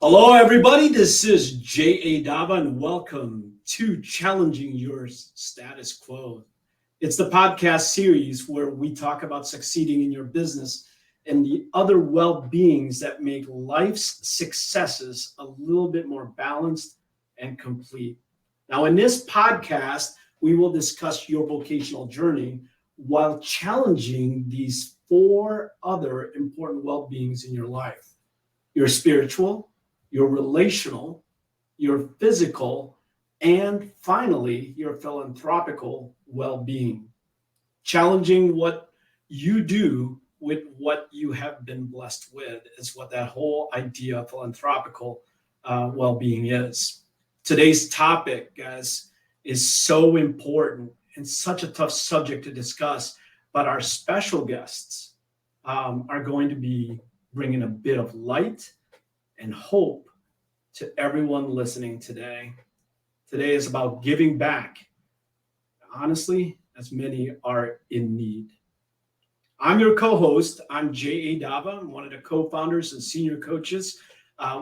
Hello, everybody. This is J.A. Dava, and welcome to Challenging Your Status Quo. It's the podcast series where we talk about succeeding in your business and the other well-beings that make life's successes a little bit more balanced and complete. Now, in this podcast, we will discuss your vocational journey while challenging these four other important well-beings in your life: your spiritual, your relational, your physical, and finally, your philanthropical well being. Challenging what you do with what you have been blessed with is what that whole idea of philanthropical well being is. Today's topic, guys, is so important and such a tough subject to discuss, but our special guests are going to be bringing a bit of light and hope to everyone listening today. Today is about giving back, honestly, as many are in need. I'm your co-host. I'm J.A. Dava. I'm one of the co-founders and senior coaches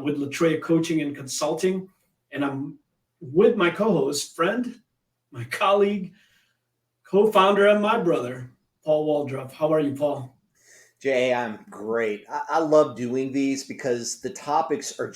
with Latreia Coaching and Consulting. And I'm with my co-host, friend, my colleague, co-founder, and my brother, Paul Waldruff. How are you, Paul? Jay, I'm great. I love doing these because the topics are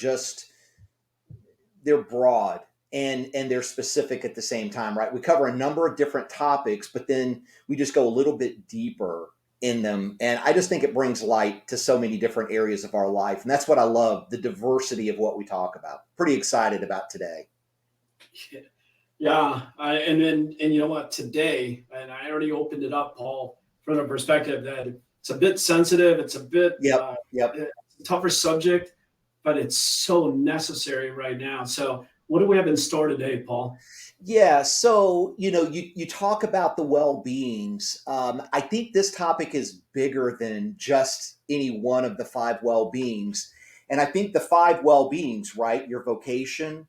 they're broad and they're specific at the same time, right? We cover a number of different topics, but then we just go a little bit deeper in them. And I just think it brings light to so many different areas of our life. And that's what I love, the diversity of what we talk about. Pretty excited about today. Yeah, and you know what? Today, and I already opened it up, Paul, from the perspective that it's a bit sensitive. It's a bit Yep. it's a tougher subject, but it's so necessary right now. So, what do we have in store today, Paul? Yeah, so you talk about the well-beings. I think this topic is bigger than just any one of the five well-beings, and I think the five well-beings, right? Your vocation,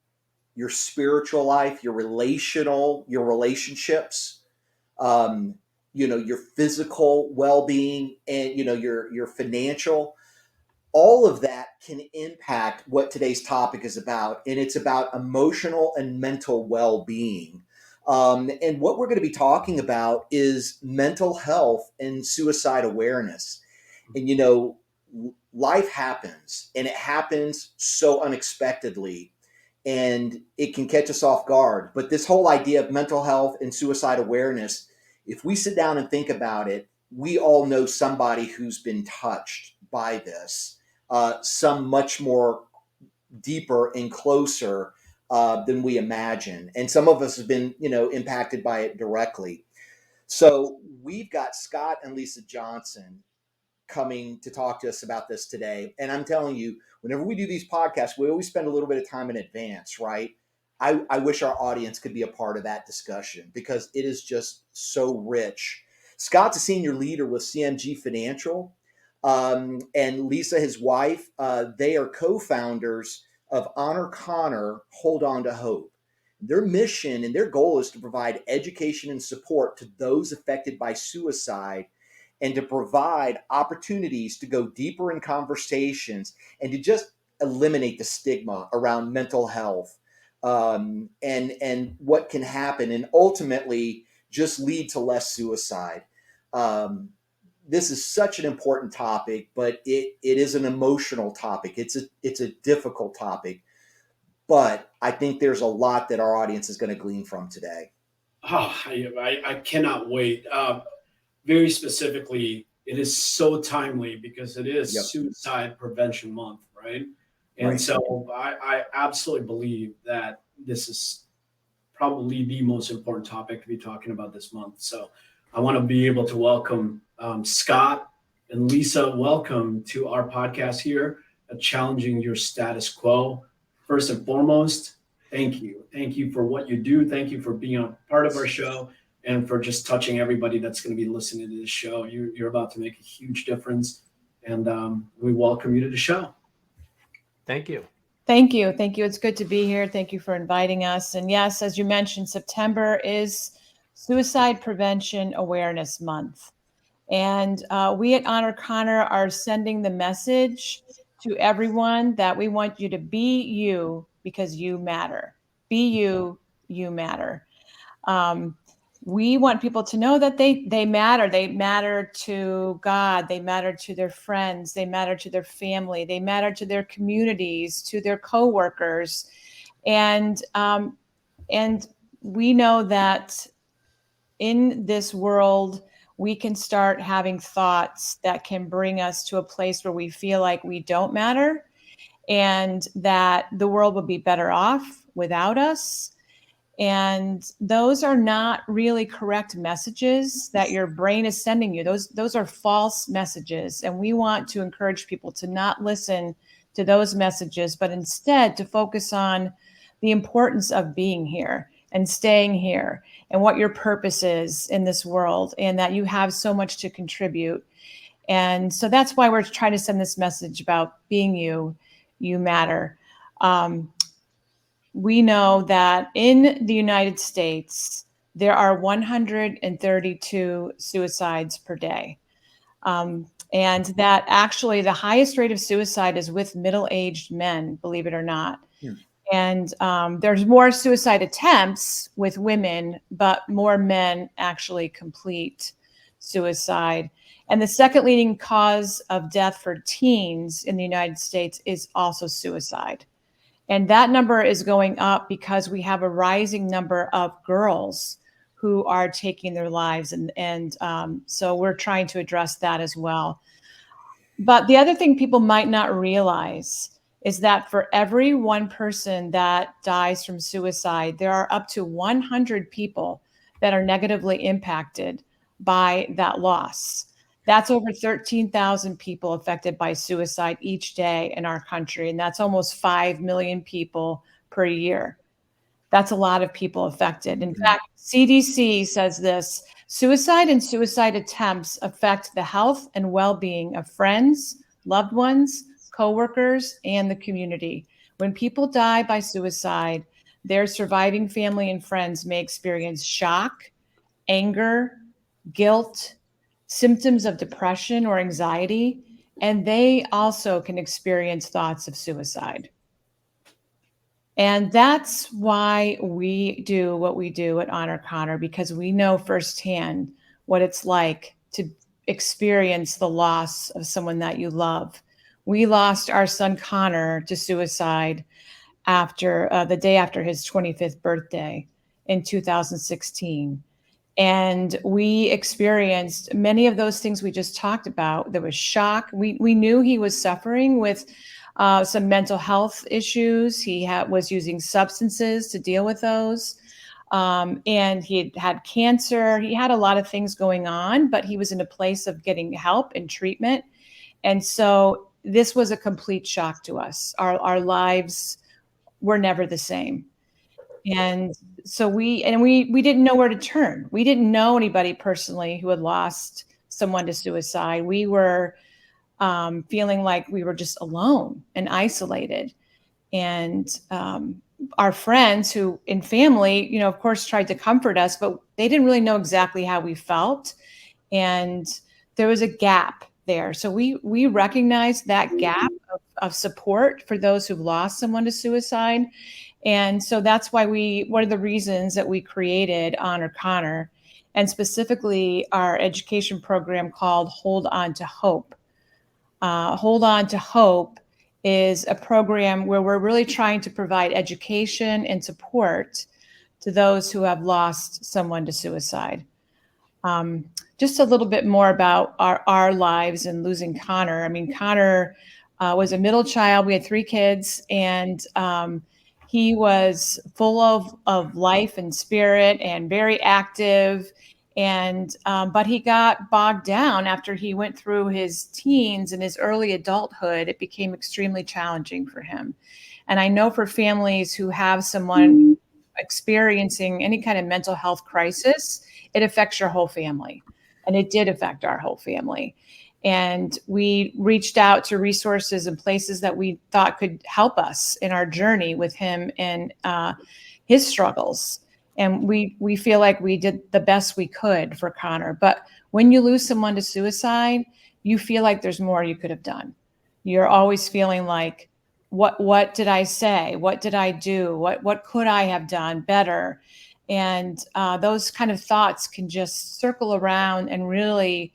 your spiritual life, your relational, your relationships, um, your physical well-being, and your financial, all of that can impact what today's topic is about. And it's about emotional and mental well being. And what we're going to be talking about is mental health and suicide awareness. And, life happens and it happens so unexpectedly and it can catch us off guard. But this whole idea of mental health and suicide awareness, if we sit down and think about it, we all know somebody who's been touched by this, some much more deeper and closer than we imagine. And some of us have been, impacted by it directly. So we've got Scott and Lisa Johnson coming to talk to us about this today. And I'm telling you, whenever we do these podcasts, we always spend a little bit of time in advance, right? I wish our audience could be a part of that discussion because it is just so rich. Scott's a senior leader with CMG Financial, and Lisa, his wife, they are co-founders of Honor Connor, Hold On to Hope. Their mission and their goal is to provide education and support to those affected by suicide and to provide opportunities to go deeper in conversations and to just eliminate the stigma around mental health, and what can happen and ultimately just lead to less suicide. This is such an important topic, but it is an emotional topic. It's a difficult topic, but I think there's a lot that our audience is going to glean from today. Oh, I cannot wait. Very specifically, it is so timely because it is Yep. Suicide Prevention Month, right? And Right. so I absolutely believe that this is probably the most important topic to be talking about this month. So I want to be able to welcome Scott and Lisa. Welcome to our podcast here at Challenging Your Status Quo. First and foremost, thank you. Thank you for what you do. Thank you for being a part of our show and for just touching everybody that's going to be listening to this show. You're about to make a huge difference. And we welcome you to the show. Thank you. Thank you. Thank you. It's good to be here. Thank you for inviting us. And yes, as you mentioned, September is Suicide Prevention Awareness Month. And we at Honor Connor are sending the message to everyone that we want you to be you because you matter. Be you, you matter. Um, we want people to know that they matter. They matter to God. They matter to their friends. They matter to their family. They matter to their communities, to their coworkers, and we know that in this world, we can start having thoughts that can bring us to a place where we feel like we don't matter and that the world would be better off without us. And those are not really correct messages that your brain is sending you. Those are false messages. And we want to encourage people to not listen to those messages, but instead to focus on the importance of being here and staying here and what your purpose is in this world and that you have so much to contribute. And so that's why we're trying to send this message about being you, you matter. We know that in the United States, there are 132 suicides per day. And that actually the highest rate of suicide is with middle-aged men, believe it or not. Hmm. And there's more suicide attempts with women, but more men actually complete suicide. And the second leading cause of death for teens in the United States is also suicide. And that number is going up because we have a rising number of girls who are taking their lives. And so we're trying to address that as well. But the other thing people might not realize is that for every one person that dies from suicide, there are up to 100 people that are negatively impacted by that loss. That's over 13,000 people affected by suicide each day in our country. And that's almost 5 million people per year. That's a lot of people affected. In fact, CDC says this: suicide and suicide attempts affect the health and well-being of friends, loved ones, coworkers, and the community. When people die by suicide, their surviving family and friends may experience shock, anger, guilt, symptoms of depression or anxiety, and they also can experience thoughts of suicide. And that's why we do what we do at Honor Connor, because we know firsthand what it's like to experience the loss of someone that you love. We lost our son Connor to suicide after the day after his 25th birthday in 2016. And we experienced many of those things we just talked about. There was shock. We knew he was suffering with some mental health issues. He was using substances to deal with those. And he had cancer. He had a lot of things going on, but he was in a place of getting help and treatment. And so this was a complete shock to us. Our lives were never the same. And so we didn't know where to turn. We didn't know anybody personally who had lost someone to suicide. We were feeling like we were just alone and isolated. And our friends who in family, of course, tried to comfort us, but they didn't really know exactly how we felt. And there was a gap there. So we recognized that gap of support for those who've lost someone to suicide. And so that's why one of the reasons that we created Honor Connor, and specifically our education program called Hold On to Hope. Hold On to Hope is a program where we're really trying to provide education and support to those who have lost someone to suicide. Just a little bit more about our lives and losing Connor. I mean, Connor was a middle child. We had 3 kids, and he was full of life and spirit and very active. And but he got bogged down after he went through his teens and his early adulthood. It became extremely challenging for him. And I know for families who have someone experiencing any kind of mental health crisis, it affects your whole family. And it did affect our whole family. And we reached out to resources and places that we thought could help us in our journey with him and his struggles. And we feel like we did the best we could for Connor. But when you lose someone to suicide, you feel like there's more you could have done. You're always feeling like, what did I say? What did I do? What could I have done better? And those kind of thoughts can just circle around and really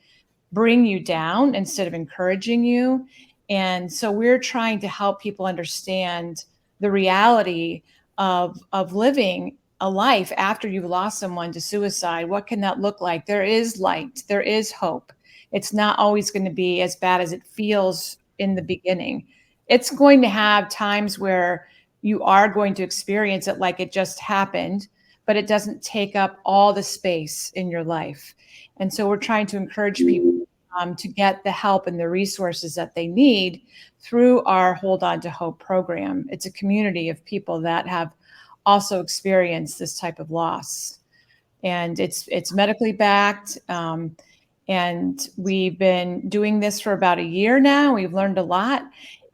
bring you down instead of encouraging you. And so we're trying to help people understand the reality of living a life after you've lost someone to suicide. What can that look like? There is light, there is hope. It's not always going to be as bad as it feels in the beginning. It's going to have times where you are going to experience it like it just happened, but it doesn't take up all the space in your life. And so we're trying to encourage people to get the help and the resources that they need through our Hold On to Hope program. It's a community of people that have also experienced this type of loss, and it's medically backed. And we've been doing this for about a year now. We've learned a lot,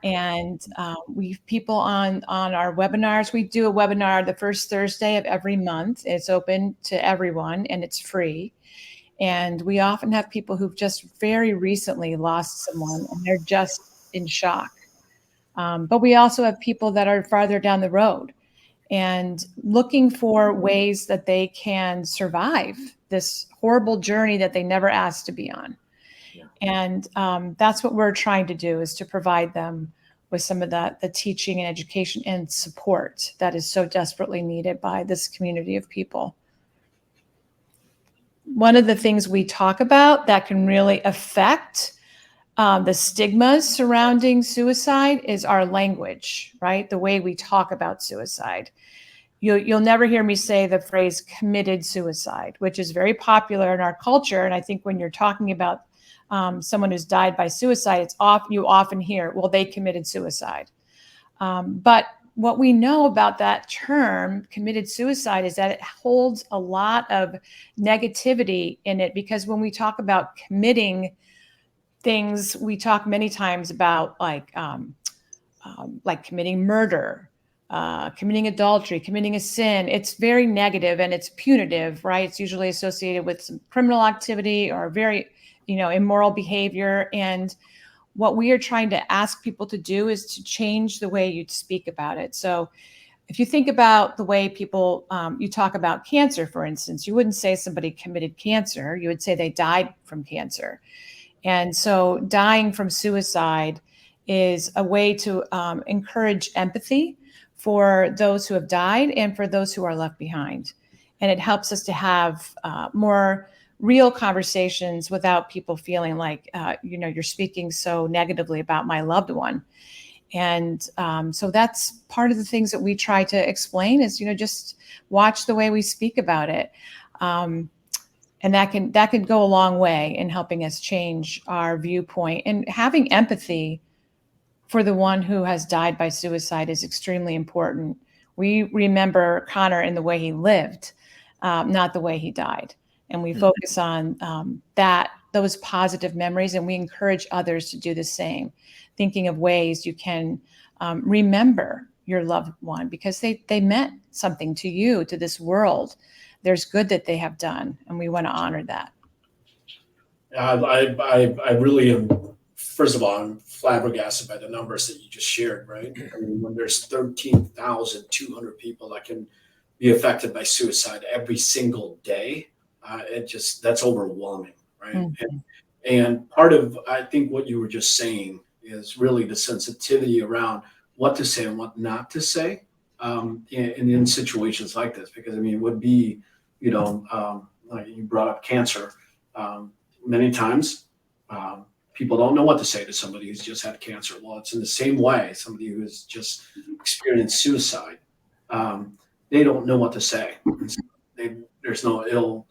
and we've people on our webinars. We do a webinar the first Thursday of every month. It's open to everyone and it's free. And we often have people who've just very recently lost someone and they're just in shock. But we also have people that are farther down the road and looking for ways that they can survive this horrible journey that they never asked to be on. Yeah. And that's what we're trying to do, is to provide them with some of the teaching and education and support that is so desperately needed by this community of people. One of the things we talk about that can really affect the stigmas surrounding suicide is our language, right? The way we talk about suicide. You'll never hear me say the phrase committed suicide, which is very popular in our culture. And I think when you're talking about someone who's died by suicide, you often hear, well, they committed suicide. But what we know about that term, committed suicide, is that it holds a lot of negativity in it, because when we talk about committing things, we talk many times about like committing murder, committing adultery, committing a sin. It's very negative and it's punitive, right? It's usually associated with some criminal activity or very, immoral behavior. And what we are trying to ask people to do is to change the way you speak about it. So if you think about the way people, you talk about cancer, for instance, you wouldn't say somebody committed cancer. You would say they died from cancer. And so dying from suicide is a way to encourage empathy for those who have died and for those who are left behind. And it helps us to have more real conversations without people feeling like, you're speaking so negatively about my loved one. And so that's part of the things that we try to explain is, just watch the way we speak about it. And that can go a long way in helping us change our viewpoint. And having empathy for the one who has died by suicide is extremely important. We remember Connor in the way he lived, not the way he died. And we focus on those positive memories, and we encourage others to do the same, thinking of ways you can remember your loved one, because they meant something to you, to this world. There's good that they have done, and we want to honor that. I really am. First of all, I'm flabbergasted by the numbers that you just shared. Right? I mean, when there's 13,200 people that can be affected by suicide every single day, that's overwhelming, right? Mm-hmm. And part of, I think, what you were just saying is really the sensitivity around what to say and what not to say in situations like this. Because I mean, it would be, like you brought up cancer. Many times, people don't know what to say to somebody who's just had cancer. Well, it's in the same way. Somebody who has just experienced suicide, they don't know what to say. There's no ill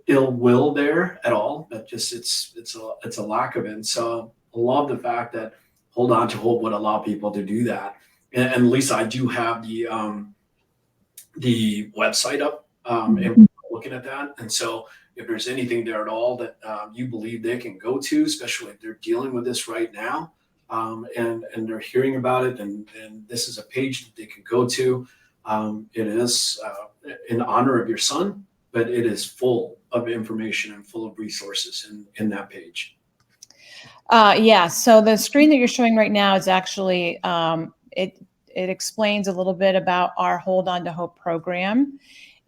will there at all, but just it's a lack of it. And so I love the fact that Hold On to Hope would allow people to do that. And Lisa, I do have the website up, and looking at that. And so if there's anything there at all that you believe they can go to, especially if they're dealing with this right now, and they're hearing about it, and this is a page that they can go to. It is in honor of your son, but it is full of information and full of resources in that page. Yeah. So the screen that you're showing right now is actually it explains a little bit about our Hold On to Hope program,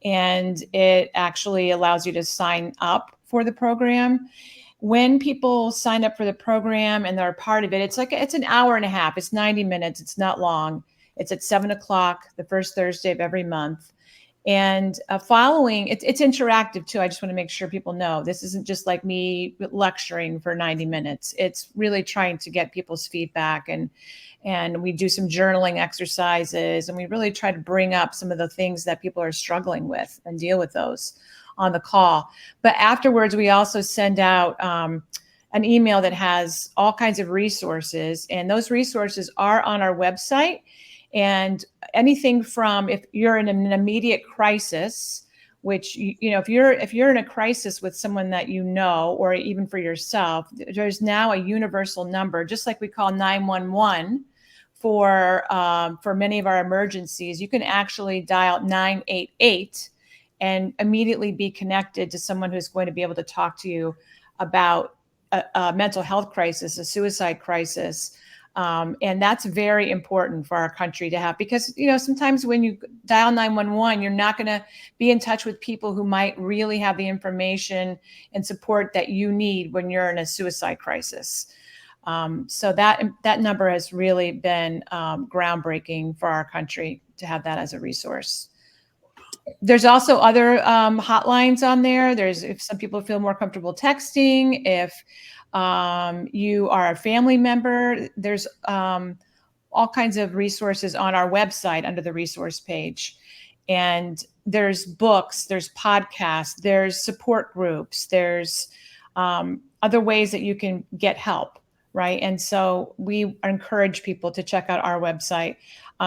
and it actually allows you to sign up for the program. When people sign up for the program and they're a part of it, it's an hour and a half. It's 90 minutes. It's not long. It's at 7 o'clock the first Thursday of every month. And following, it's interactive too. I just want to make sure people know this isn't just like me lecturing for 90 minutes. It's really trying to get people's feedback, and we do some journaling exercises, and we really try to bring up some of the things that people are struggling with and deal with those on the call. But afterwards, we also send out an email that has all kinds of resources, and those resources are on our website. And anything from, if you're in an immediate crisis, which if you're in a crisis with someone that you know, or even for yourself, there's now a universal number, just like we call 911 for many of our emergencies. You can actually dial 988 and immediately be connected to someone who's going to be able to talk to you about a mental health crisis, a suicide crisis. And that's very important for our country to have, because sometimes when you dial 911, you're not going to be in touch with people who might really have the information and support that you need when you're in a suicide crisis. So that number has really been groundbreaking for our country to have that as a resource. There's also other hotlines on there. If some people feel more comfortable texting, if you are a family member, there's all kinds of resources on our website under the resource page. And there's books, there's podcasts, there's support groups, there's other ways that you can get help, right? And so we encourage people to check out our website.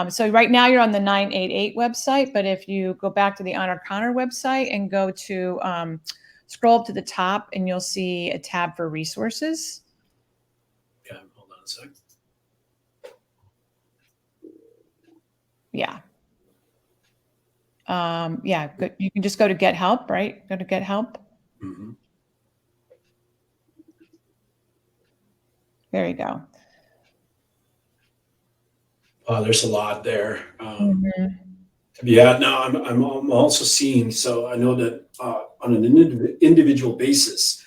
So right now you're on the 988 website, but if you go back to the Honor Connor website and go to scroll up to the top, and you'll see a tab for resources. Okay, hold on a sec. Yeah. Yeah, good. You can just go to Get Help, right? Go to Get Help. Mm-hmm. There you go. There's a lot there Mm-hmm. to be had. Now, I'm also seeing, so I know that on an individual basis,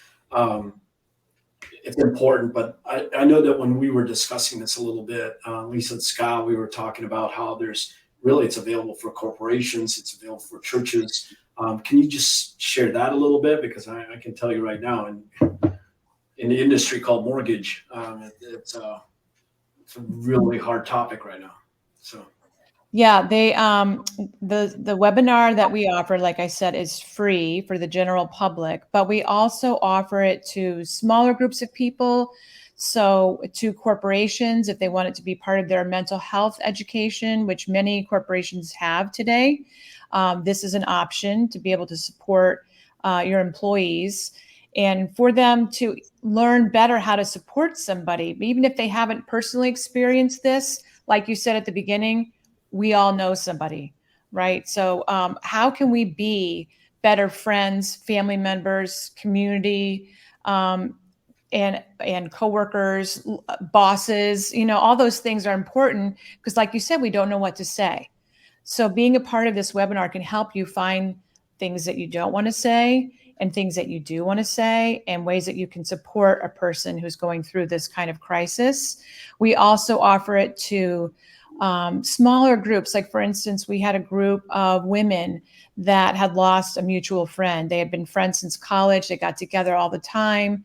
it's important, but I know that when we were discussing this a little bit, Lisa and Scott, we were talking about how it's available for corporations, it's available for churches. Can you just share that a little bit? Because I can tell you right now, in the industry called mortgage, it's a really hard topic right now. So. Yeah, the webinar that we offer, like I said, is free for the general public, but we also offer it to smaller groups of people. So to corporations, if they want it to be part of their mental health education, which many corporations have today, this is an option to be able to support your employees, and for them to learn better how to support somebody, even if they haven't personally experienced this. Like you said at the beginning, we all know somebody, right? So how can we be better friends, family members, community, and coworkers, bosses? All those things are important, because like you said, we don't know what to say. So being a part of this webinar can help you find things that you don't want to say and things that you do want to say, and ways that you can support a person who's going through this kind of crisis. We also offer it to smaller groups. Like, for instance, we had a group of women that had lost a mutual friend. They had been friends since college. They got together all the time,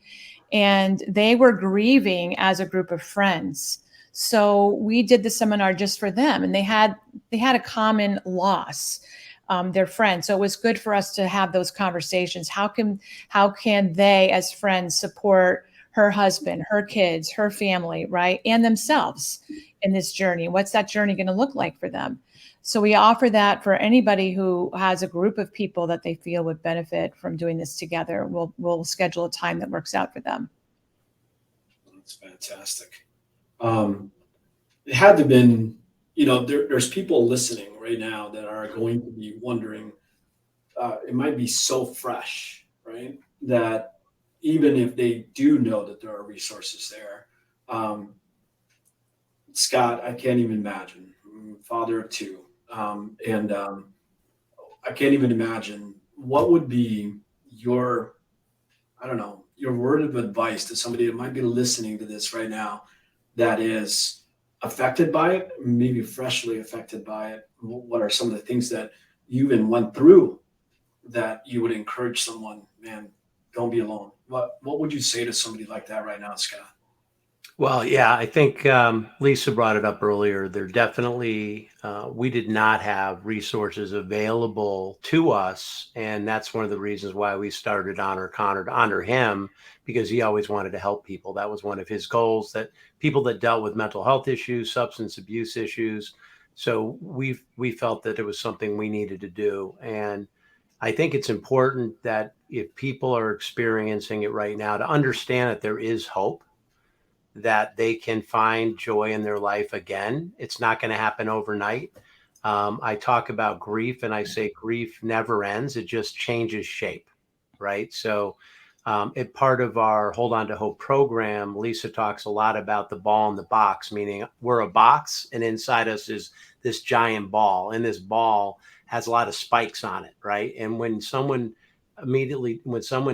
and they were grieving as a group of friends. So we did the seminar just for them, and they had a common loss, their friend. So it was good for us to have those conversations. How can they, as friends, support her husband, her kids, her family, right, and themselves in this journey? What's that journey going to look like for them? So we offer that for anybody who has a group of people that they feel would benefit from doing this together. We'll schedule a time that works out for them. That's fantastic. It had to been, there's people listening right now that are going to be wondering, it might be so fresh, right? That even if they do know that there are resources there. Um, Scott, I can't even imagine. I'm a father of two, and I can't even imagine what would be your, I don't know, your word of advice to somebody that might be listening to this right now that is affected by it, maybe freshly affected by it. What are some of the things that you even went through that you would encourage someone, man, don't be alone? What would you say to somebody like that right now, Scott? Well, yeah, I think Lisa brought it up earlier. There definitely, we did not have resources available to us. And that's one of the reasons why we started Honor Connor, to honor him, because he always wanted to help people. That was one of his goals, that people that dealt with mental health issues, substance abuse issues. So we felt that it was something we needed to do. And I think it's important that if people are experiencing it right now, to understand that there is hope, that they can find joy in their life again. It's not going to happen overnight. I talk about grief and I say grief never ends. It just changes shape, right? So, it part of our Hold On to Hope program, Lisa talks a lot about the ball in the box, meaning we're a box and inside us is this giant ball. And this ball has a lot of spikes on it, right? And when someone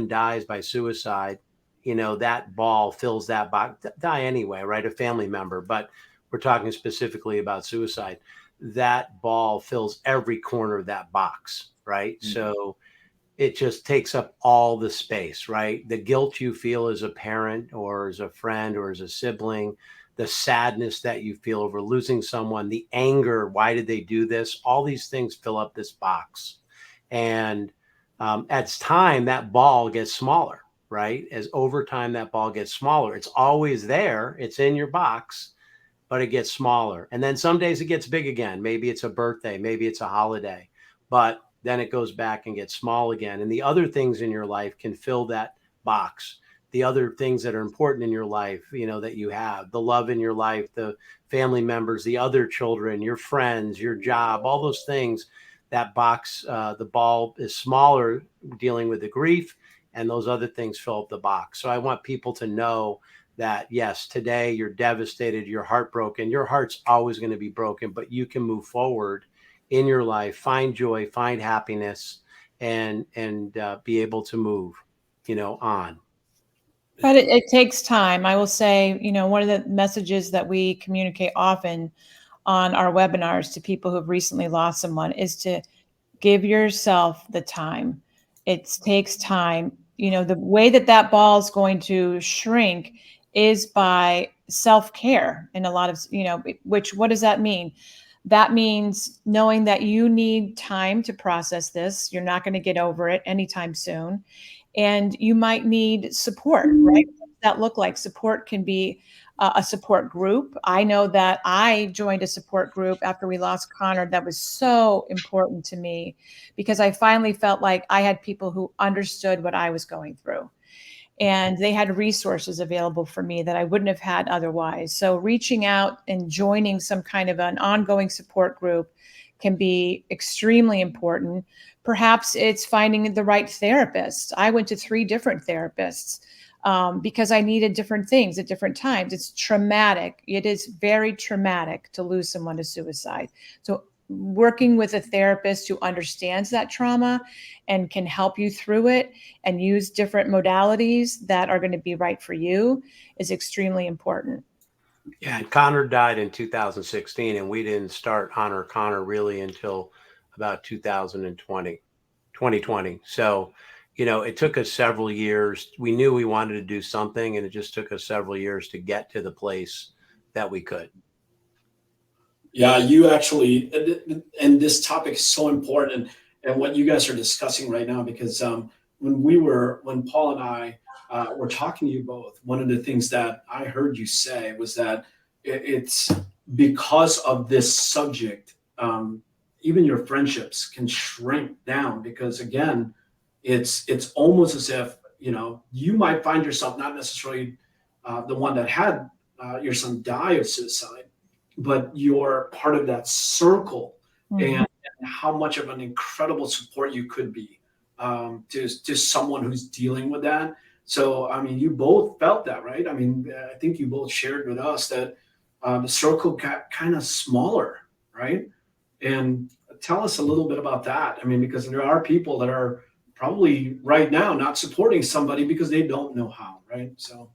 dies by suicide, that ball fills that box. Die anyway, right? A family member, but we're talking specifically about suicide. That ball fills every corner of that box, right? Mhm. So it just takes up all the space, right? The guilt you feel as a parent or as a friend or as a sibling, the sadness that you feel over losing someone, the anger, why did they do this? All these things fill up this box. And as time, that ball gets smaller, right? As over time, that ball gets smaller. It's always there, it's in your box, but it gets smaller. And then some days it gets big again. Maybe it's a birthday, maybe it's a holiday, but then it goes back and gets small again. And the other things in your life can fill that box. The other things that are important in your life, that you have, the love in your life, the family members, the other children, your friends, your job, all those things, that box, the ball is smaller dealing with the grief, and those other things fill up the box. So I want people to know that yes, today you're devastated, you're heartbroken, your heart's always going to be broken, but you can move forward in your life, find joy, find happiness, and be able to move, on. But it takes time. I will say, one of the messages that we communicate often on our webinars to people who have recently lost someone is to give yourself the time. It takes time. The way that that ball is going to shrink is by self-care in a lot of, which, what does that mean? That means knowing that you need time to process this. You're not going to get over it anytime soon. And you might need support, right? What does that look like? Support can be a support group. I know that I joined a support group after we lost Connor. That was so important to me because I finally felt like I had people who understood what I was going through. And they had resources available for me that I wouldn't have had otherwise. So reaching out and joining some kind of an ongoing support group can be extremely important. Perhaps it's finding the right therapist. I went to 3 different therapists because I needed different things at different times. It's traumatic. It is very traumatic to lose someone to suicide. So working with a therapist who understands that trauma and can help you through it and use different modalities that are going to be right for you is extremely important. Yeah, and Connor died in 2016, and we didn't start Honor Connor really until about 2020. So, it took us several years. We knew we wanted to do something, and it just took us several years to get to the place that we could. Yeah, you actually, and this topic is so important, and what you guys are discussing right now, because when Paul and I were talking to you both, one of the things that I heard you say was that it's because of this subject, even your friendships can shrink down because again, it's almost as if you might find yourself not necessarily the one that had your son die of suicide, but you're part of that circle, Mhm. and how much of an incredible support you could be to someone who's dealing with that. So, I mean, you both felt that, right? I mean, I think you both shared with us that the circle got kind of smaller, right? And tell us a little bit about that. I mean, because there are people that are probably right now not supporting somebody because they don't know how, right? So,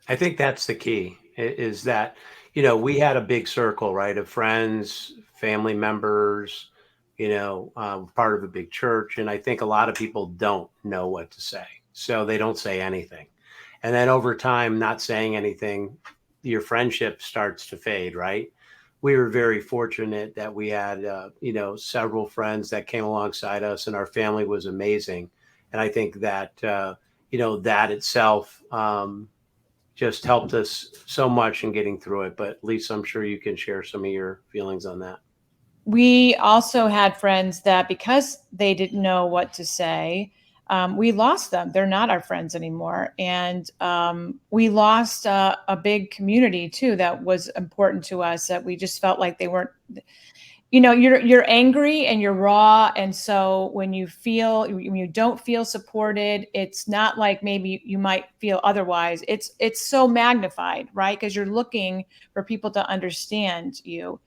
I think that's the key is that, we had a big circle, right, of friends, family members, part of a big church. And I think a lot of people don't know what to say. So they don't say anything. And then over time, not saying anything, your friendship starts to fade, right? We were very fortunate that we had, several friends that came alongside us, and our family was amazing. And I think that, that itself, just helped us so much in getting through it. But Lisa, I'm sure you can share some of your feelings on that. We also had friends that because they didn't know what to say, we lost them. They're not our friends anymore. And we lost a big community too that was important to us that we just felt like they weren't, you're angry and you're raw, and so when you don't feel supported, it's not like maybe you might feel otherwise. It's so magnified, right? Because you're looking for people to understand you,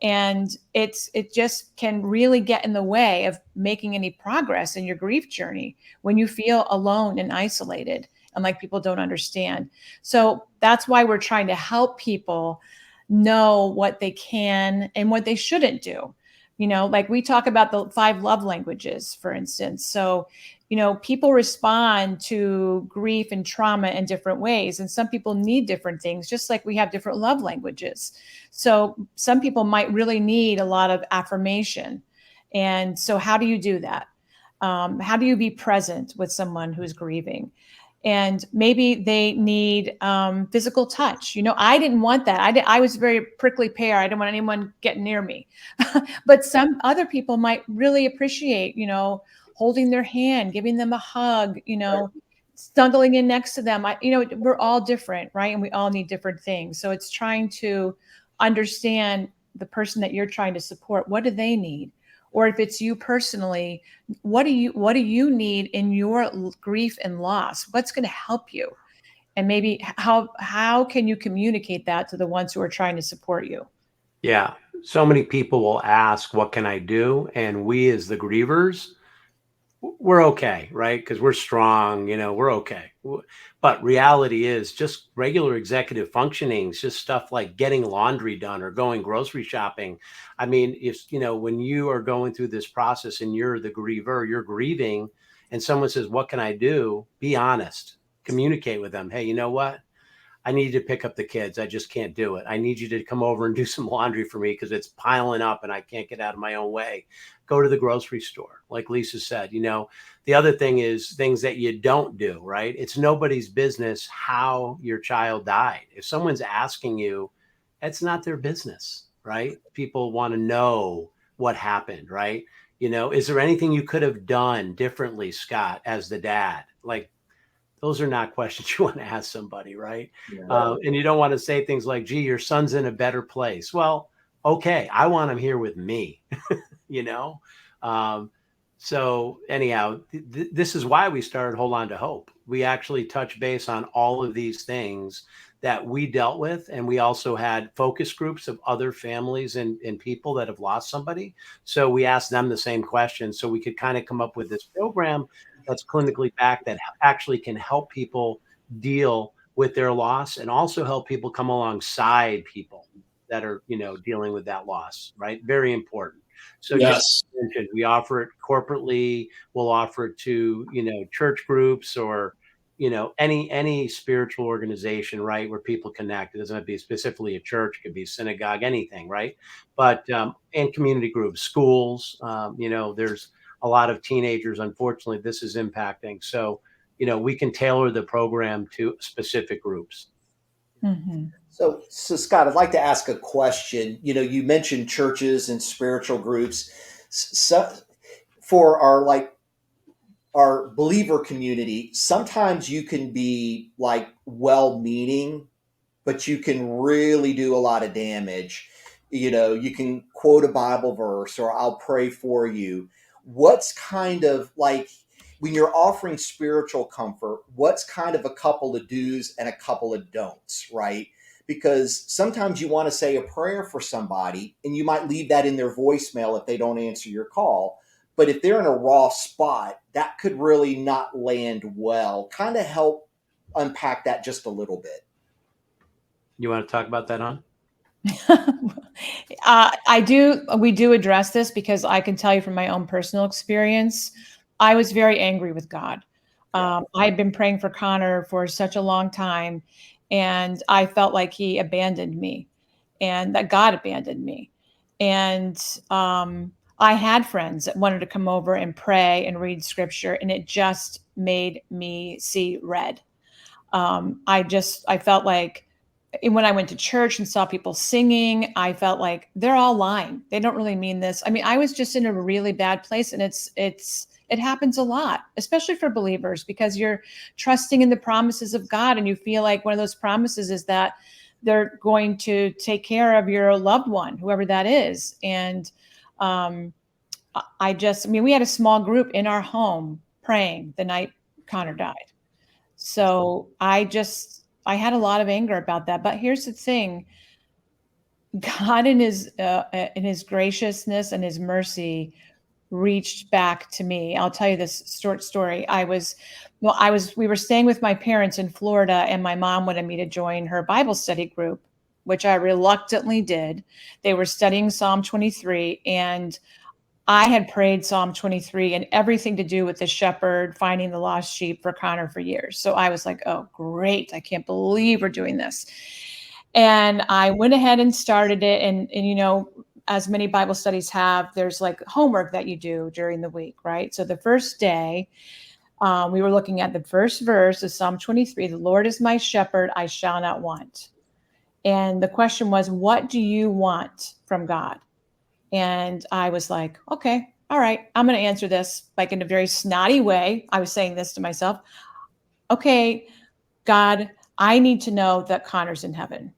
and it just can really get in the way of making any progress in your grief journey when you feel alone and isolated and like people don't understand. So that's why we're trying to help people know what they can and what they shouldn't do. Like we talk about the 5 love languages, for instance. So, people respond to grief and trauma in different ways. And some people need different things, just like we have different love languages. So, some people might really need a lot of affirmation. And so, how do you do that? How do you be present with someone who's grieving? And maybe they need physical touch. I didn't want that. I was a very prickly pear. I didn't want anyone getting near me. But some other people might really appreciate, holding their hand, giving them a hug, snuggling in next to them. We're all different, right? And we all need different things. So it's trying to understand the person that you're trying to support. What do they need? Or if it's you personally, what do you need in your grief and loss? What's going to help you? And maybe how can you communicate that to the ones who are trying to support you? Yeah. So many people will ask, what can I do? And we, as the grievers, we're okay, right? Because we're strong, we're okay. But reality is just regular executive functioning, just stuff like getting laundry done or going grocery shopping. I mean, if, when you are going through this process and you're the griever, you're grieving, and someone says, what can I do? Be honest, communicate with them. Hey, you know what? I need to pick up the kids. I just can't do it. I need you to come over and do some laundry for me because it's piling up and I can't get out of my own way. Go to the grocery store. Like Lisa said, the other thing is things that you don't do, right? It's nobody's business how your child died. If someone's asking you, it's not their business, right? People want to know what happened, right? Is there anything you could have done differently, Scott, as the dad? Like, those are not questions you want to ask somebody, right? And you don't want to say things like, gee, your son's in a better place. Well, okay, I want him here with me, you know? Um, so anyhow, this is why we started Hold On to Hope. We actually touch base on all of these things that we dealt with. And we also had focus groups of other families and people that have lost somebody. So we asked them the same question. So we could kind of come up with this program that's clinically backed that actually can help people deal with their loss and also help people come alongside people that are, dealing with that loss, right? Very important. So just yes. mentioned, we offer it corporately. We'll offer it to, church groups or, any spiritual organization, right, where people connect. It doesn't have to be specifically a church, it could be a synagogue, anything, right? But and community groups, schools, there's a lot of teenagers, unfortunately, this is impacting. So, we can tailor the program to specific groups. Mm-hmm. So Scott, I'd like to ask a question. You mentioned churches and spiritual groups. So, for our believer community, sometimes you can be like well-meaning, but you can really do a lot of damage. You can quote a Bible verse or I'll pray for you. What's kind of like when you're offering spiritual comfort, what's kind of a couple of do's and a couple of don'ts, right? Because sometimes you want to say a prayer for somebody and you might leave that in their voicemail if they don't answer your call. But if they're in a raw spot, that could really not land well. Kind of help unpack that just a little bit. You want to talk about that, hon? We do address this because I can tell you from my own personal experience, I was very angry with God. Yeah. I had been praying for Connor for such a long time, and I felt like he abandoned me and that God abandoned me. And I had friends that wanted to come over and pray and read scripture, and it just made me see red. I felt like when I went to church and saw people singing, I felt like they're all lying. They don't really mean this. I mean, I was just in a really bad place, and it happens a lot, especially for believers, because you're trusting in the promises of God, and you feel like one of those promises is that they're going to take care of your loved one, whoever that is. And um, I mean, we had a small group in our home praying the night Connor died. So I had a lot of anger about that. But here's the thing: God, in His graciousness and His mercy, reached back to me. I'll tell you this short story. We were staying with my parents in Florida, and my mom wanted me to join her Bible study group, which I reluctantly did. They were studying Psalm 23, and I had prayed Psalm 23 and everything to do with the shepherd finding the lost sheep for Connor for years. So I was like, oh, great. I can't believe we're doing this. And I went ahead and started it. And you know, as many Bible studies have, there's like homework that you do during the week, right? So the first day, we were looking at the first verse of Psalm 23, the Lord is my shepherd, I shall not want. And the question was, what do you want from God? And I was like, okay, all right, I'm going to answer this like in a very snotty way. I was saying this to myself. Okay, God, I need to know that Connor's in heaven.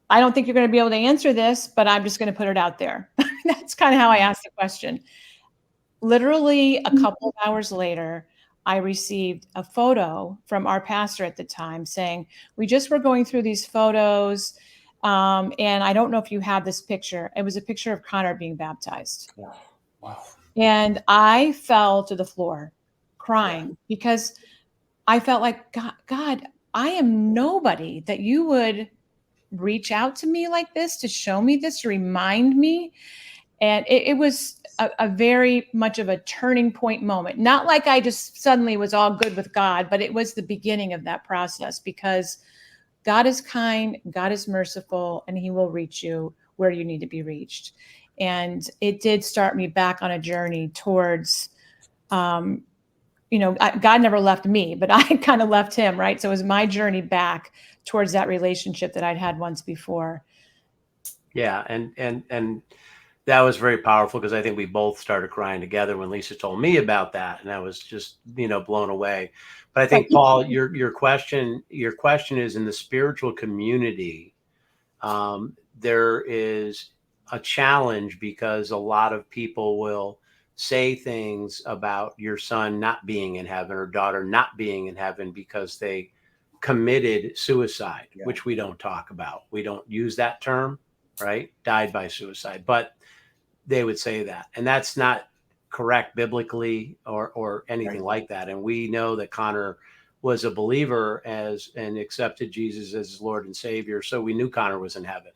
I don't think you're going to be able to answer this, but I'm just going to put it out there. That's kind of how I asked the question. Literally a couple of hours later, I received a photo from our pastor at the time saying, we just were going through these photos. And I don't know if you have this picture. It was a picture of Connor being baptized. Yeah. Wow. And I fell to the floor crying Yeah. because I felt like, God, I am nobody that you would reach out to me like this, to show me this, to remind me. And it was a very much of a turning point moment. Not like I just suddenly was all good with God, but it was the beginning of that process, because God is kind, God is merciful, and He will reach you where you need to be reached. And it did start me back on a journey towards, God never left me, but I kind of left Him, right? So it was my journey back towards that relationship that I'd had once before. Yeah, and that was very powerful, because I think we both started crying together when Lisa told me about that, and I was just blown away. But I think, Paul, your question is, in the spiritual community, there is a challenge, because a lot of people will say things about your son not being in heaven or daughter not being in heaven because they committed suicide, Yeah. which we don't talk about. We don't use that term, right? Died by suicide, but they would say that, and that's not correct biblically or anything like that. And we know that Connor was a believer and accepted Jesus as his Lord and Savior, so we knew Connor was in heaven.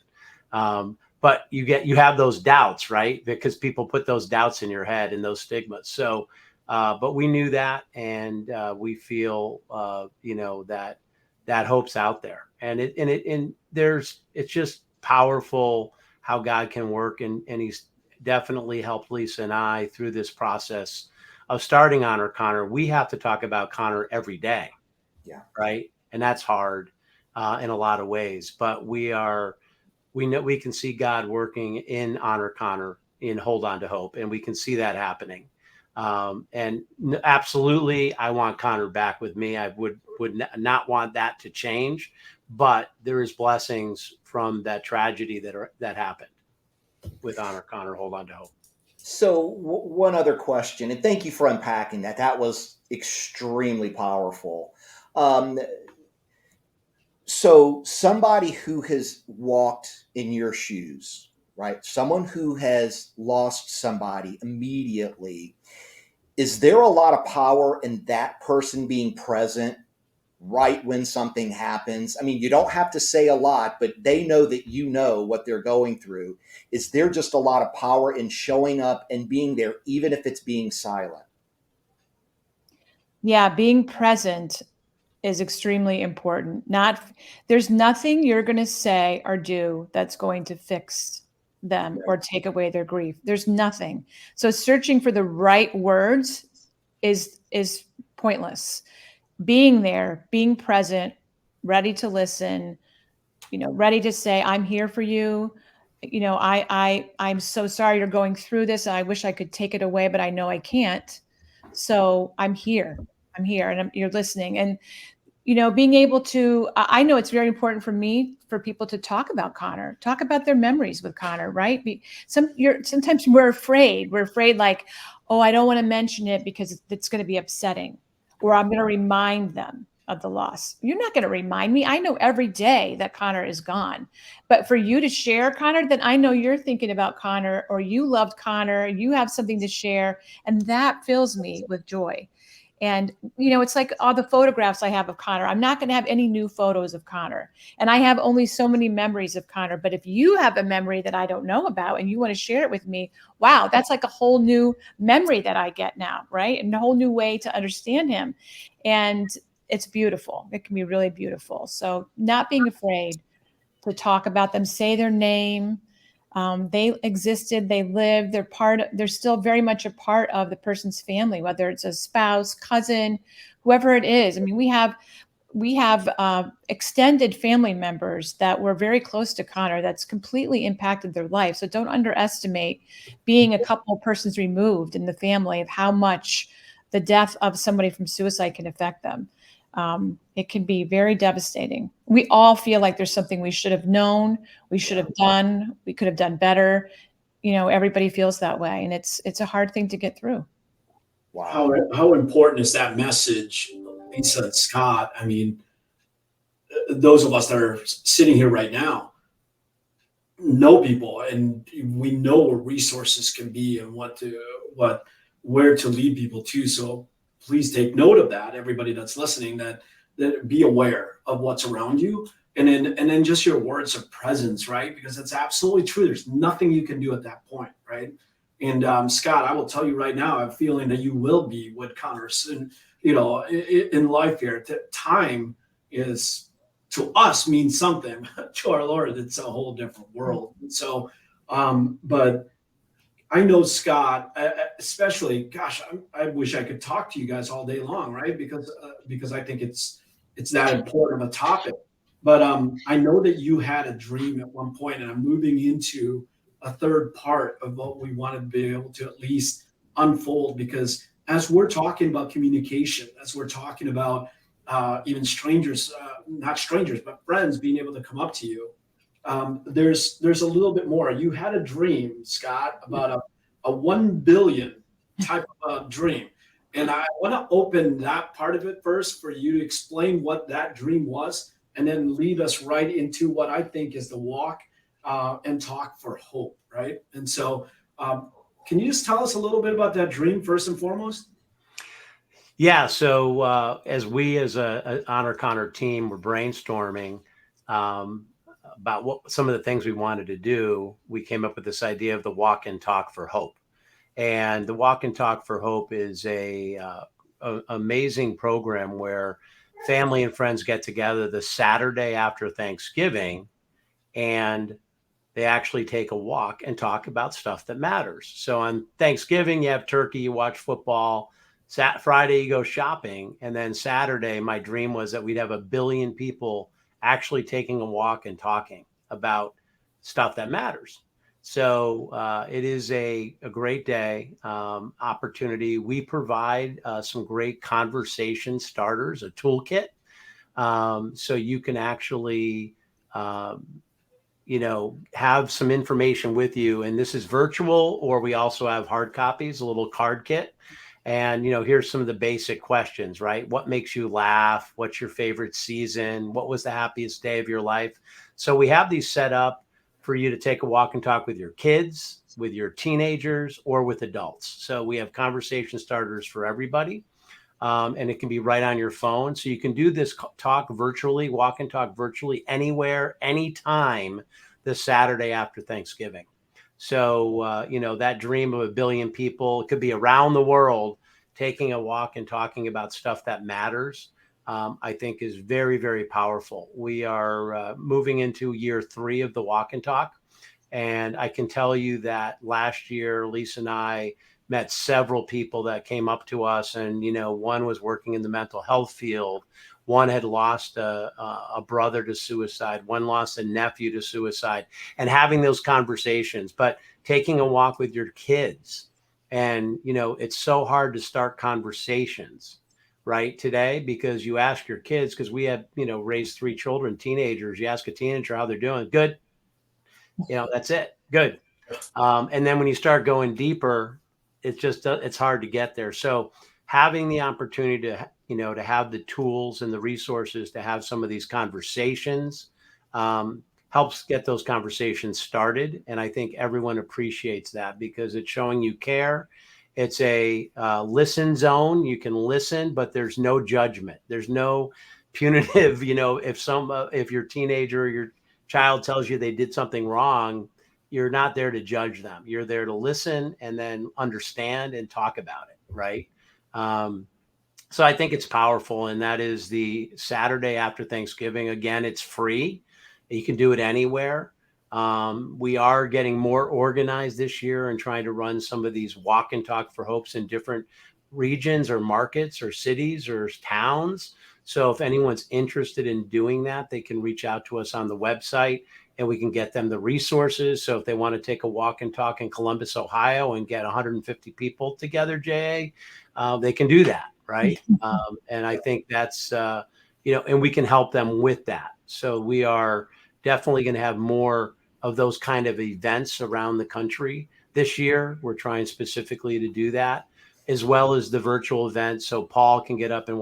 But you have those doubts, right? Because people put those doubts in your head and those stigmas. So, but we knew that, and we feel that hope's out there, and it's just powerful how God can work, and He's definitely helped Lisa and I through this process of starting Honor Connor. We have to talk about Connor every day. Yeah. Right. And that's hard in a lot of ways, but we know we can see God working in Honor Connor, in Hold On to Hope, and we can see that happening. And absolutely, I want Connor back with me. I would not want that to change, but there is blessings from that tragedy that happened with Honor Connor, Hold On to Hope. So one other question, and thank you for unpacking that. That was extremely powerful. Um, so somebody who has walked in your shoes, right? Someone who has lost somebody immediately, is there a lot of power in that person being present right when something happens? I mean, you don't have to say a lot, but they know that you know what they're going through. Is there just a lot of power in showing up and being there, even if it's being silent? Yeah, being present is extremely important. Not There's nothing you're going to say or do that's going to fix them or take away their grief. There's nothing. So searching for the right words is pointless. Being there, being present, ready to listen, ready to say, I'm here for you. I'm so sorry you're going through this. I wish I could take it away, but I know I can't. So I'm here. I'm here, and you're listening. And being able to, I know it's very important for me for people to talk about Connor, talk about their memories with Connor, right? Sometimes we're afraid. We're afraid, like, oh, I don't want to mention it because it's going to be upsetting, or I'm going to remind them of the loss. You're not going to remind me. I know every day that Connor is gone. But for you to share Connor, then I know you're thinking about Connor, or you loved Connor, you have something to share, and that fills me with joy. And, it's like all the photographs I have of Connor. I'm not going to have any new photos of Connor. And I have only so many memories of Connor. But if you have a memory that I don't know about and you want to share it with me, wow, that's like a whole new memory that I get now, right? And a whole new way to understand him. And it's beautiful. It can be really beautiful. So not being afraid to talk about them, say their name. They existed, they lived, they're still very much a part of the person's family, whether it's a spouse, cousin, whoever it is. I mean, we have extended family members that were very close to Connor that's completely impacted their life. So don't underestimate being a couple of persons removed in the family of how much the death of somebody from suicide can affect them. It can be very devastating. We all feel like there's something we should have known, we should have done, we could have done better. Everybody feels that way, and it's a hard thing to get through. Wow. How important is that message, Lisa and Scott? I mean, those of us that are sitting here right now know people, and we know where resources can be and what where to lead people to. So please take note of that, everybody that's listening, that be aware of what's around you, and then just your words of presence, right? Because it's absolutely true. There's nothing you can do at that point, right? And Scott, I will tell you right now, I'm feeling that you will be with Connor soon. In life here, time is, to us, means something. To our Lord, it's a whole different world. So, but I know Scott, especially. Gosh, I wish I could talk to you guys all day long, right? Because I think it's that important of a topic. But I know that you had a dream at one point, and I'm moving into a third part of what we want to be able to at least unfold. Because as we're talking about communication, as we're talking about even strangers, not strangers, but friends being able to come up to you, there's a little bit more. You had a dream, Scott, about a 1 billion type of dream. And I want to open that part of it first for you to explain what that dream was, and then lead us right into what I think is the walk and talk for hope, right? And so, can you just tell us a little bit about that dream first and foremost? Yeah. So as we, as a Honor Connor team, were brainstorming um, about what some of the things we wanted to do, we came up with this idea of the Walk and Talk for Hope. And the Walk and Talk for Hope is a amazing program where family and friends get together the Saturday after Thanksgiving, and they actually take a walk and talk about stuff that matters. So on Thanksgiving, you have turkey, you watch football. Friday, you go shopping. And then Saturday, my dream was that we'd have 1 billion people actually taking a walk and talking about stuff that matters. So it is a great day, opportunity. We provide some great conversation starters, a toolkit. So you can actually, have some information with you. And this is virtual, or we also have hard copies, a little card kit. And, here's some of the basic questions, right? What makes you laugh? What's your favorite season? What was the happiest day of your life? So we have these set up for you to take a walk and talk with your kids, with your teenagers, or with adults. So we have conversation starters for everybody. And it can be right on your phone. So you can do this talk virtually, walk and talk virtually anywhere, anytime this Saturday after Thanksgiving. So, that dream of 1 billion people, it could be around the world, taking a walk and talking about stuff that matters, I think is very, very powerful. We are moving into year 3 of the walk and talk. And I can tell you that last year, Lisa and I met several people that came up to us, and one was working in the mental health field. One had lost a brother to suicide. One lost a nephew to suicide, and having those conversations, but taking a walk with your kids. And, it's so hard to start conversations right today, because you ask your kids, because we had, raised 3 children, teenagers. You ask a teenager how they're doing. Good. That's it. Good. And then when you start going deeper, it's hard to get there. So having the opportunity to have the tools and the resources to have some of these conversations helps get those conversations started. And I think everyone appreciates that, because it's showing you care. It's a listen zone. You can listen, but there's no judgment. There's no punitive, if your teenager or your child tells you they did something wrong, you're not there to judge them. You're there to listen and then understand and talk about it. Right. So I think it's powerful. And that is the Saturday after Thanksgiving. Again, it's free. You can do it anywhere. We are getting more organized this year and trying to run some of these walk and talk for hopes in different regions or markets or cities or towns. So if anyone's interested in doing that, they can reach out to us on the website, and we can get them the resources. So if they want to take a walk and talk in Columbus, Ohio, and get 150 people together, they can do that. Right. And I think that's, and we can help them with that. So we are definitely going to have more of those kind of events around the country this year. We're trying specifically to do that, as well as the virtual events. So Paul can get up and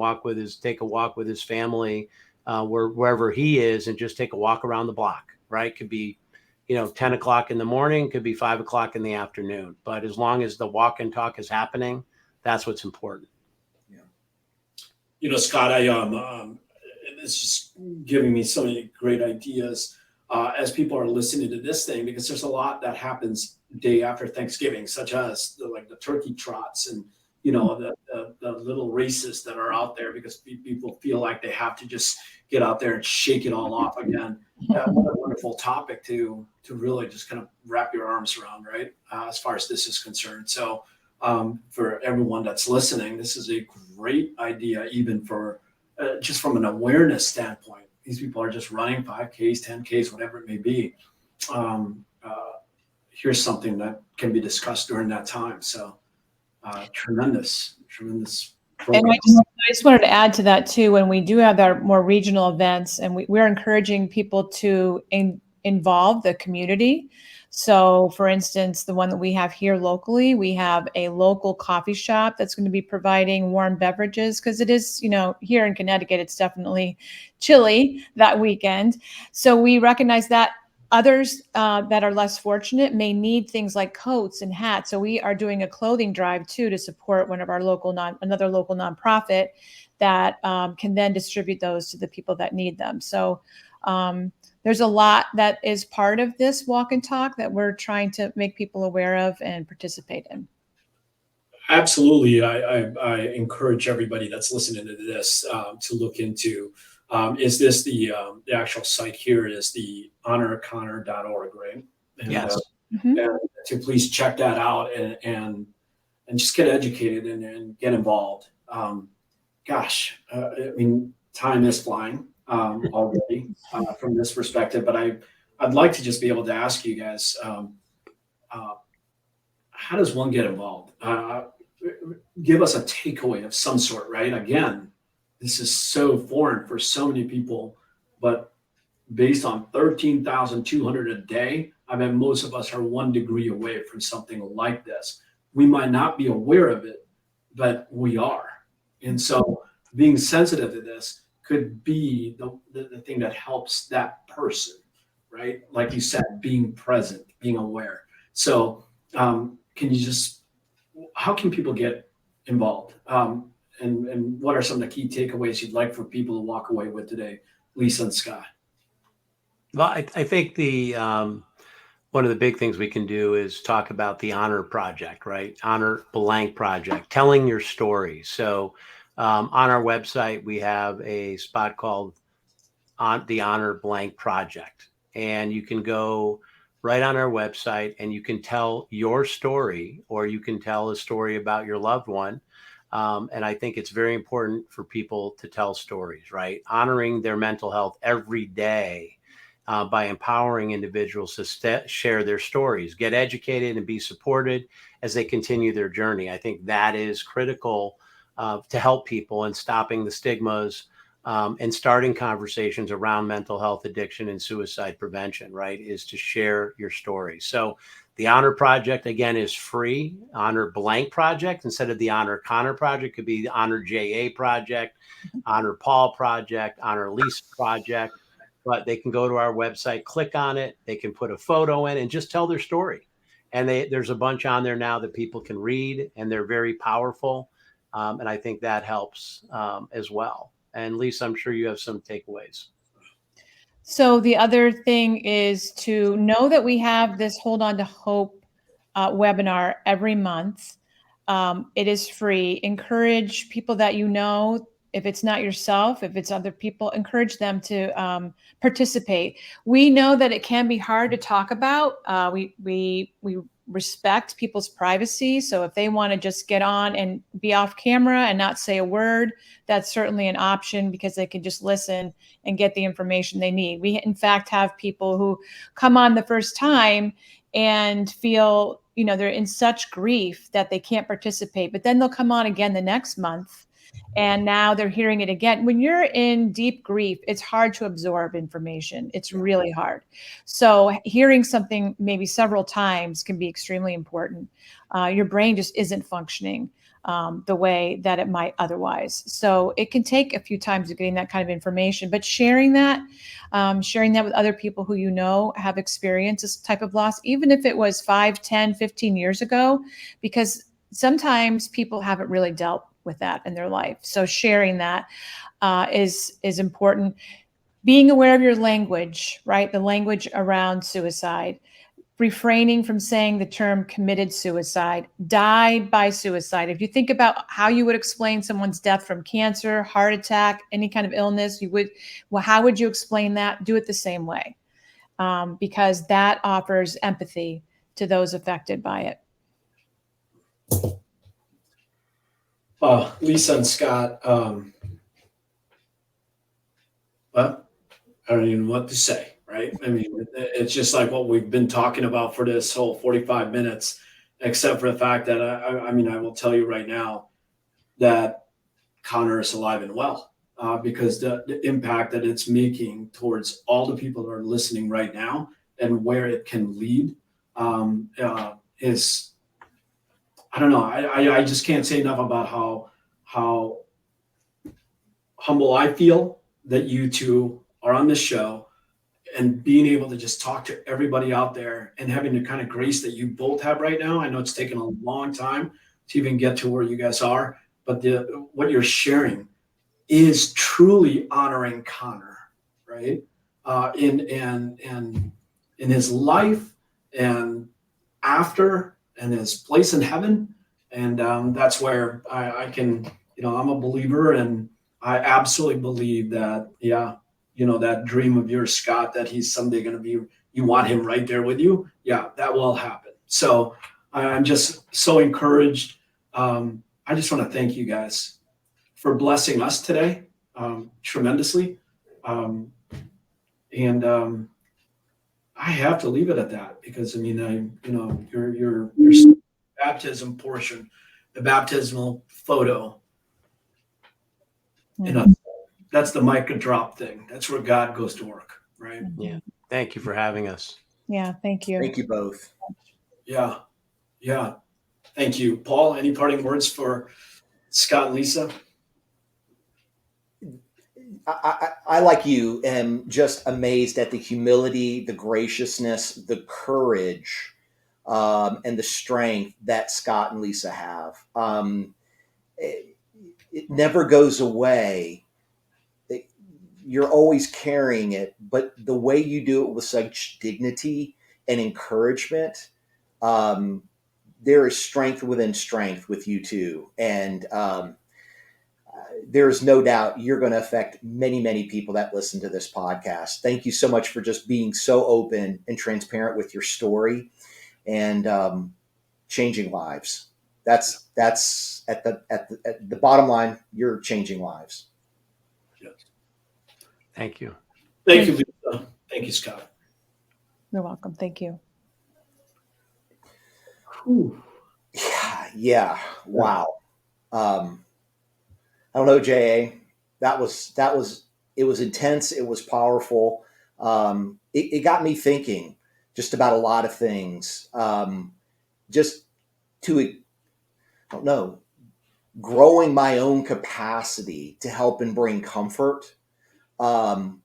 take a walk with his family wherever he is, and just take a walk around the block, right? Could be, 10 o'clock in the morning, could be 5 o'clock in the afternoon. But as long as the walk and talk is happening, that's what's important. Scott, it's just giving me so many great ideas as people are listening to this thing, because there's a lot that happens day after Thanksgiving, such as the turkey trots and the little races that are out there, because people feel like they have to just get out there and shake it all off again. What a wonderful topic to really just kind of wrap your arms around, right? As far as this is concerned. So for everyone that's listening, this is a great idea, even for just from an awareness standpoint. These people are just running 5Ks, 10Ks, whatever it may be. Here's something that can be discussed during that time. So tremendous program. And I just wanted to add to that too, when we do have our more regional events, and we're encouraging people to involve the community. So for instance, the one that we have here locally, we have a local coffee shop that's going to be providing warm beverages, because it is, here in Connecticut, it's definitely chilly that weekend. So we recognize that others that are less fortunate may need things like coats and hats. So we are doing a clothing drive too, to support one of our another local nonprofit that can then distribute those to the people that need them. So there's a lot that is part of this walk and talk that we're trying to make people aware of and participate in. Absolutely. I encourage everybody that's listening to this to look into, is this the actual site here is the honorconnor.org, right? And, yes. And to please check that out and just get educated and get involved. Gosh, I mean, time is flying already from this perspective, but I'd like to just be able to ask you guys, how does one get involved? Give us a takeaway of some sort, right? Again, this is so foreign for so many people, but based on 13,200 a day, I mean, most of us are 1 degree away from something like this. We might not be aware of it, but we are. And so being sensitive to this could be the thing that helps that person, right? Like you said, being present, being aware. So can you just, how can people get involved? And what are some of the key takeaways you'd like for people to walk away with today, Lisa and Scott? Well, I think the one of the big things we can do is talk about the honor project, right? Honor blank project, telling your story. So on our website, we have a spot called on the honor blank project, and you can go right on our website and you can tell your story, or you can tell a story about your loved one. And I think it's very important for people to tell stories, right? Honoring their mental health every day by empowering individuals to share their stories, get educated, and be supported as they continue their journey. I think that is critical to help people in stopping the stigmas and starting conversations around mental health, addiction, and suicide prevention, right, is to share your story. So the Honor Project, again, is free. Honor Blank Project, instead of the Honor Connor Project, could be the Honor JA Project, Honor Paul Project, Honor Lisa Project. But they can go to our website, click on it, they can put a photo in and just tell their story. And there's a bunch on there now that people can read, and they're very powerful. And I think that helps as well. And Lisa, I'm sure you have some takeaways. So the other thing is to know that we have this Hold On to Hope webinar every month. It is free. Encourage people that you know. If it's not yourself, if it's other people, encourage them to participate. We know that it can be hard to talk about. We respect people's privacy. So if they want to just get on and be off camera and not say a word, that's certainly an option, because they can just listen and get the information they need. We, in fact, have people who come on the first time and feel, they're in such grief that they can't participate, but then they'll come on again the next month. And now they're hearing it again. When you're in deep grief, it's hard to absorb information. It's really hard. So hearing something maybe several times can be extremely important. Your brain just isn't functioning the way that it might otherwise. So it can take a few times of getting that kind of information, but sharing that with other people who have experienced this type of loss, even if it was 5, 10, 15 years ago, because sometimes people haven't really dealt with that in their life. So sharing that is important. Being aware of your language, right? The language around suicide. Refraining from saying the term committed suicide, died by suicide. If you think about how you would explain someone's death from cancer, heart attack, any kind of illness, how would you explain that? Do it the same way, because that offers empathy to those affected by it. Lisa and Scott, well, I don't even know what to say, right? I mean, it's just like what we've been talking about for this whole 45 minutes, except for the fact that I mean, I will tell you right now that Connor is alive and well, because the impact that it's making towards all the people that are listening right now and where it can lead is, I don't know. I just can't say enough about how humble I feel that you two are on this show and being able to just talk to everybody out there and having the kind of grace that you both have right now. I know it's taken a long time to even get to where you guys are, but what you're sharing is truly honoring Connor, right? In his life and after, and his place in heaven. And that's where I can, I'm a believer, and I absolutely believe that, that dream of yours, Scott, that he's someday going to be, you want him right there with you. Yeah, that will happen. So I'm just so encouraged. I just want to thank you guys for blessing us today tremendously. And I have to leave it at that, because I mean, your baptism portion, the baptismal photo, that's the mic drop thing. That's where God goes to work. right? Yeah. Thank you for having us. Yeah, thank you. Thank you both. Yeah. Yeah. Thank you. Paul, any parting words for Scott and Lisa? I, like you, am just amazed at the humility, the graciousness, the courage, and the strength that Scott and Lisa have. It never goes away. You're always carrying it, but the way you do it with such dignity and encouragement, there is strength within strength with you two. And there's no doubt you're going to affect many, many people that listen to this podcast. Thank you so much for just being so open and transparent with your story and changing lives. That's at the bottom line. You're changing lives. Yes. Thank you. Thank you, Lisa. Thank you, Scott. You're welcome. Thank you. Whew. Yeah. Wow. I don't know, JA. That was it was intense. It was powerful. It got me thinking just about a lot of things. Just to, I don't know, growing my own capacity to help and bring comfort, and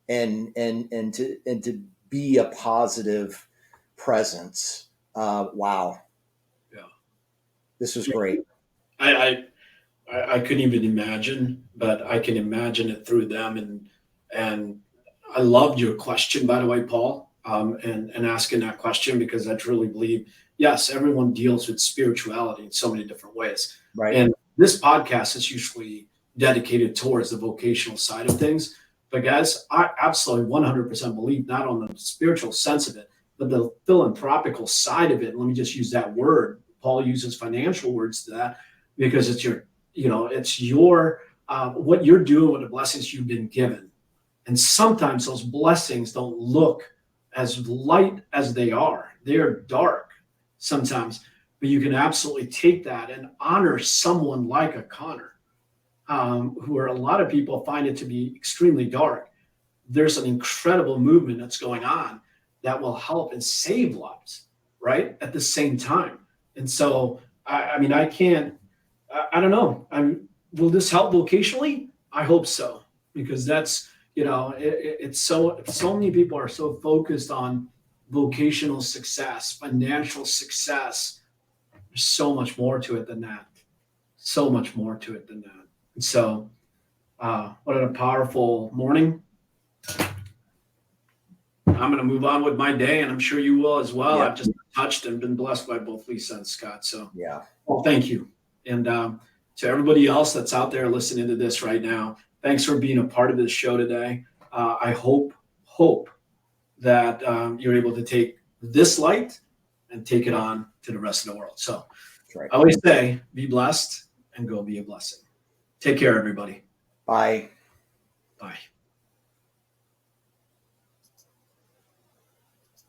to be a positive presence. Wow. Yeah. This was great. I couldn't even imagine, but I can imagine it through them. And I loved your question, by the way, Paul, and asking that question, because I truly believe, yes, everyone deals with spirituality in so many different ways. Right. And this podcast is usually dedicated towards the vocational side of things. But guys, I absolutely 100% believe not on the spiritual sense of it, but the philanthropical side of it. Let me just use that word. Paul uses financial words to that because it's your, it's your, what you're doing with the blessings you've been given. And sometimes those blessings don't look as light as they are. They're dark sometimes, but you can absolutely take that and honor someone like a Connor, who are, a lot of people find it to be extremely dark. There's an incredible movement that's going on that will help and save lives, right? At the same time. And so, I mean, I don't know. Will this help vocationally? I hope so, because that's, it's so many people are so focused on vocational success, financial success. There's so much more to it than that. So much more to it than that. And so, what a powerful morning. I'm going to move on with my day, and I'm sure you will as well. Yeah. I've just touched and been blessed by both Lisa and Scott. So, Yeah. well, thank you. And to everybody else that's out there listening to this right now, thanks for being a part of this show today. I hope that you're able to take this light and take it on to the rest of the world. So Right. I always say, be blessed and go be a blessing. Take care, everybody. Bye. Bye.